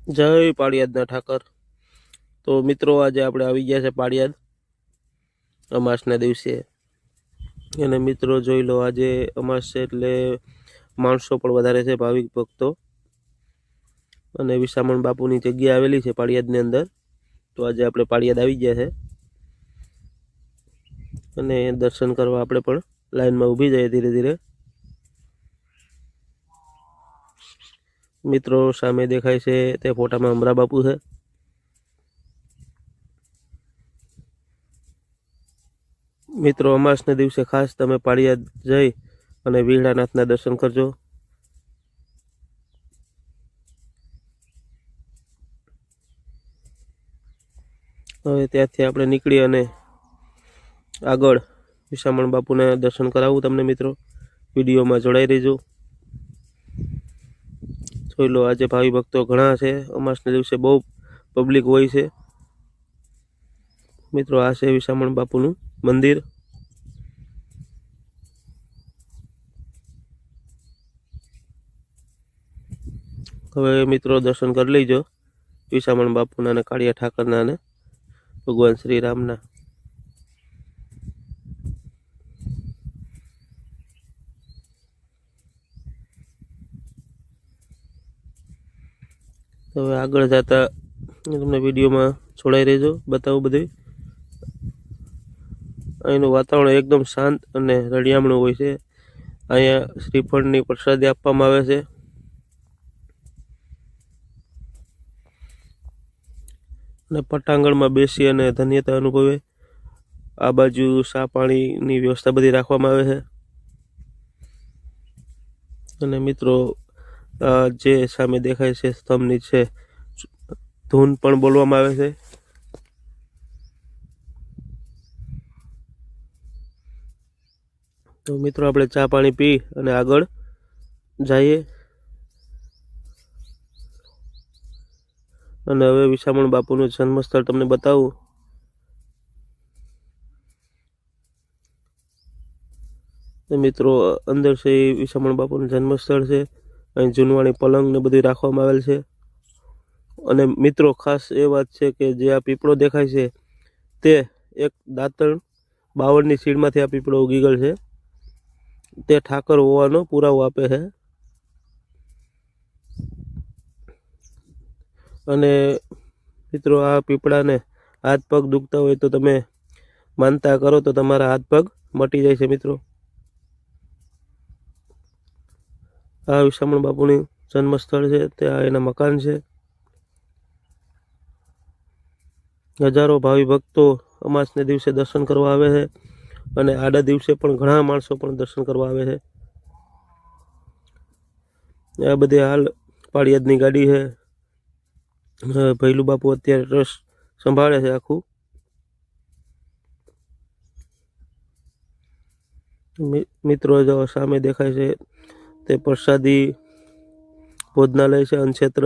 જય પાળિયાદના ઠાકર। તો મિત્રો આજે આપણે આવી ગયા છે પાળિયાદ અમાસના દિવસે। અને મિત્રો જોઈ લો, આજે અમાસ છે એટલે માણસો પણ વધારે છે, ભાવિક ભક્તો। અને વિસામણ બાપુની જગ્યા આવેલી છે પાળિયાદની અંદર। તો આજે આપણે પાળિયાદ આવી ગયા છે અને દર્શન કરવા આપણે પણ લાઈનમાં ઊભી જઈએ ધીરે ધીરે। મિત્રો સામે દેખાય છે તે ફોટામાં અમરા બાપુ છે। મિત્રો અમાસના દિવસે ખાસ તમે પાળિયાદ જઈ અને વીરડાનાથના દર્શન કરજો। હવે ત્યાંથી આપણે નીકળી અને આગળ વિસામણ બાપુને દર્શન કરાવું તમને। મિત્રો વિડીયોમાં જોડાઈ રહેજો। જોઈ લો, આજે ભાવિ ભક્તો ઘણા છે। અમાસના દિવસે બહુ પબ્લિક હોય છે। મિત્રો આ છે વિસામણ બાપુનું મંદિર। હવે મિત્રો દર્શન કરી લેજો વિસામણ બાપુના અને કાળિયા ઠાકરના અને ભગવાન શ્રી રામના। હવે આગળ જતા તમને વિડીયોમાં જોડાઈ રહેજો, બતાવું બધું। અહીંનું વાતાવરણ એકદમ શાંત અને રળિયામણું હોય છે। અહીંયા શ્રીફળની પ્રસાદી આપવામાં આવે છે અને પટાંગણમાં બેસી અને ધન્યતા અનુભવે। આ બાજુ ચા પાણીની વ્યવસ્થા બધી રાખવામાં આવે છે। અને મિત્રો જે સામે દેખાય છે સ્તંભ નીચે ધૂન પણ બોલવામાં આવે છે। તો મિત્રો આપણે ચા પાણી પી અને આગળ જઈએ। અને હવે વિસામણ બાપુનું જન્મસ્થળ તમને બતાવું। તો મિત્રો અંદર છે એ વિસામણ બાપુનું જન્મસ્થળ છે। અહીં જૂનવાણી પલંગ ને બધું રાખવામાં આવેલ છે। અને મિત્રો ખાસ એ વાત છે કે જે આ પીપળો દેખાય છે તે એક દાંતણ 52ની સીડમાંથી આ પીપળો ઉગી ગયેલ છે। તે ઠાકર હોવાનો પુરાવો આપે છે। અને મિત્રો આ પીપળાને હાથ પગ દુખતા હોય તો તમે માનતા કરો તો તમારા હાથ પગ મટી જાય છે। મિત્રો આ વિસામણ બાપુની જન્મસ્થળ છે, તે આ એના મકાન છે। હજારો ભાવિ ભક્તો અમાસને દિવસે દર્શન કરવા આવે છે અને આડા દિવસે પણ ઘણા માણસો પણ દર્શન કરવા આવે છે। આ બધી હાલ પાળિયાદની ગાડી છે। ભૈલું બાપુ અત્યારે રસ સંભાળે છે આખું। મિત્રો જો સામે દેખાય છે તે પ્રસાદી ભોજનાલય છે, અન્નક્ષેત્ર।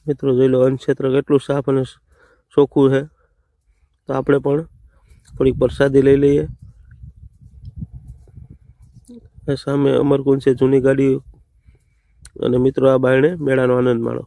મિત્રો જોઈ લો અન્નક્ષેત્ર કેટલું સાફ અને ચોખ્ખું છે। તો આપણે પણ થોડીક પ્રસાદી લઈ લઈએ। સામે અમરકુંડ છે, જૂની ગાડી। અને મિત્રો આ બાયણે મેળાનો આનંદ માણો।